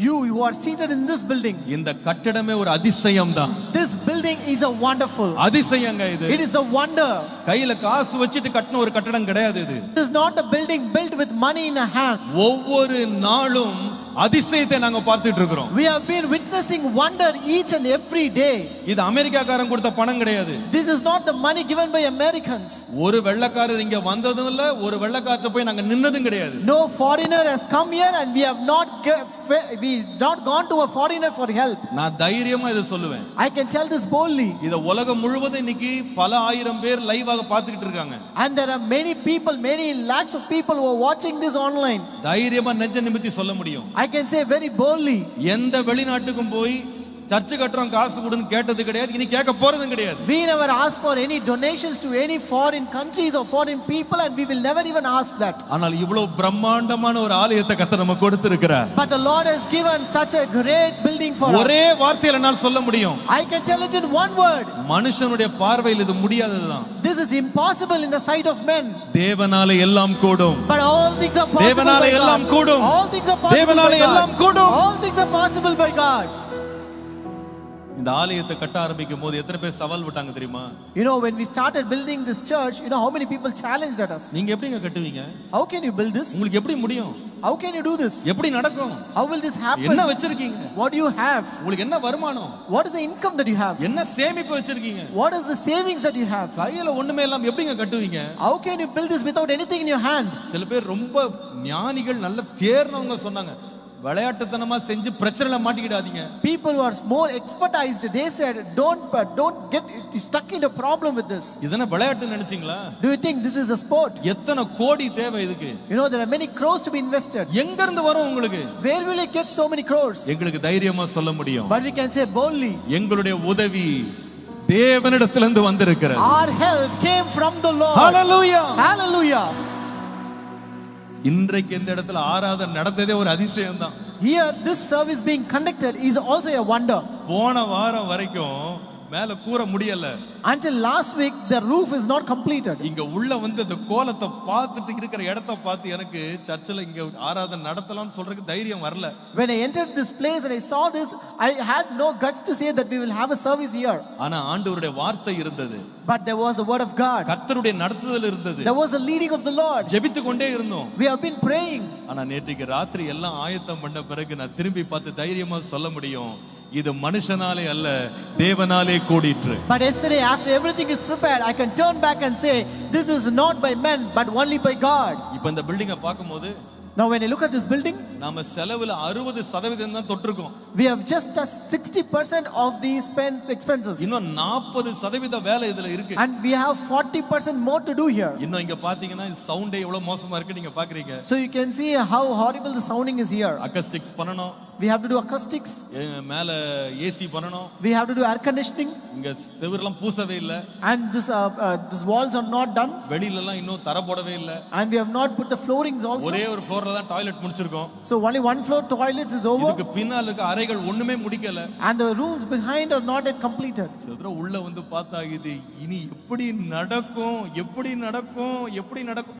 You who are seated in this building. இந்த கட்டடமே ஒரு அதிசயம் தான். This building is a wonderful. அதிசயங்க இது. It is a wonder. கையில காசு வச்சிட்டு கட்டின ஒரு கட்டடம் கிடையாது இது. It is not a building built with money in a hand. ஒவ்வொரு நாளும் அதிசயத்தை நாங்க பார்த்துட்டு இருக்கோம். We have been witnessing wonder each and every day. இது அமெரிக்காக்காரன் கொடுத்த பணம் கிடையாது. This is not the money given by Americans. ஒரு வெள்ளைக்காரர் இங்க வந்ததும் இல்ல, ஒரு வெள்ளைக்காரட்ட போய் நாங்க நின்னதும் கிடையாது. No foreigner has come here and we have not gone to a foreigner for help. நான் தைரியமா இத சொல்லுவேன். I can tell this boldly. இத உலகம் முழுவதும் இன்னைக்கு பல ஆயிரம் பேர் லைவாக பார்த்துக்கிட்டு இருக்காங்க. And there are many people, many lakhs of people who are watching this online. தைரியமா நெஞ்ச நிமித்தி சொல்ல முடியும். I can say very boldly. எந்த வெளிநாட்டுக்கும் போய் சர்ச் கட்டறோம் காசு கொடுன்னு கேட்டது கிடையாது, இனி கேட்க போறதும் கிடையாது. We never ask for any donations to any foreign countries or foreign people and we will never even ask that. ஆனால் இவ்வளவு பிரம்மாண்டமான ஒரு ஆலயத்தை கர்த்தர் நமக்கு கொடுத்திருக்கிறார். But the Lord has given such a great building for us. ஒரே வார்த்தையில நான் சொல்ல முடியும். I can tell it in one word. மனுஷனுடைய பார்வையில் இது முடியாததுதான். This is impossible in the sight of men. தேவனாலே எல்லாம் கூடும். But all things are possible. தேவனாலே எல்லாம் கூடும். All things are possible. தேவனாலே எல்லாம் கூடும். All things are possible by God. இந்த ஆலயத்தை கட்ட ஆரம்பிக்கும் போது எத்தனை பேர் சவால் விட்டாங்க தெரியுமா? You know, when we started building this church, you know how many people challenged at us. நீங்க எப்படிங்க கட்டுவீங்க? How can you build this? உங்களுக்கு எப்படி முடியும்? How can you do this? எப்படி நடக்கும்? How will this happen? என்ன வச்சிருக்கீங்க? What do you have? உங்களுக்கு என்ன வருமானம்? What is the income that you have? என்ன சேமிப்பு வச்சிருக்கீங்க? What is the savings that you have? கையில ஒண்ணுமே இல்லாம எப்படிங்க கட்டுவீங்க? How can you build this without anything in your hand? சில பேர் ரொம்ப ஞானிகள் நல்ல தேர்னவங்க சொன்னாங்க, விளையாட்டுத்தனமா செஞ்சு பிரச்சனைல மாட்டிக்கிடாதீங்க. People who are more expertized, they said don't get stuck in a problem with this. இதென்ன விளையாட்டு நினைச்சீங்களா? Do you think this is a sport? எத்தனை கோடி தேவை இதுக்கு? You know, there are many crores to be invested. எங்க இருந்து வரும் உங்களுக்கு? Where will you get so many crores? எங்களுக்கு தைரியமா சொல்ல முடியும். But we can say boldly, எங்களுடைய உதவி தேவனிடத்திலிருந்து வந்திருக்கிறது. Our help came from the Lord. Hallelujah. Hallelujah. இன்றைக்கு இந்த இடத்துல ஆராதனை நடந்ததே ஒரு அதிசயம் தான். Here this service being conducted is also a wonder. போன வாரம் வரைக்கும் மேல கூற முடியல. Until last week the roof is not completed. இங்க உள்ள வந்து அந்த கோலத்தை பார்த்துட்டு இருக்கிற இடத்தை பார்த்து எனக்கு சர்ச்சில் இங்க ஆராதனை நடத்தலாம்னு சொல்றதுக்கு தைரியம் வரல. When I entered this place and I saw this, I had no guts to say that we will have a service here. ஆனா ஆண்டவருடைய வார்த்தை இருந்தது. But there was the word of God. கர்த்தருடைய நடத்துதல் இருந்தது. There was the leading of the Lord. ஜெபித்து கொண்டே இருந்தோம். We have been praying. ஆனா நேற்றுக்கு ராத்திரி எல்லாம் ஆயத்தம் பண்ண பிறகு நான் திரும்பி பார்த்து தைரியமா சொல்ல முடியும், இது மனுஷனாலே அல்ல தேவனாலே கூடிற்று. But yesterday after everything is prepared, I can turn back and say this is not by men but only by God. இப்போ இந்த பில்டிங்கை பார்க்கும்போது, now when I look at this building, நாம செலவுல 60% தான் தொட்டிருக்கோம். we have just touched 60% of the expenses. இன்னும் 40% வேலை இதுல இருக்கு. And we have 40% more to do here. இன்னும் இங்க பாத்தீங்கன்னா சவுண்டே எவ்வளவு மோசமா இருக்கு நீங்க பாக்குறீங்க. So you can see how horrible the sounding is here. அக்கஸ்டிக்ஸ் பண்ணனும். We have to do acoustics. மேல ஏசி பண்ணனும். We have to do air conditioning. இங்க செவுரெல்லாம் பூசவே இல்ல. And this walls are not done. வெளியில எல்லாம் இன்னும் தர போடவே இல்ல. And we have not put the floorings also. ஒரே ஒரு ஃப்ளோர்ல தான் டாய்லெட் முடிச்சிருக்கோம். So only one floor toilet is over. இதுக்கு பின்னால இருக்க அறைகள் ஒண்ணுமே முடிக்கல. And the rooms behind are not yet completed. சதுர உள்ள வந்து பார்த்தா இது இனி எப்படி நடக்கும் எப்படி நடக்கும் எப்படி நடக்கும்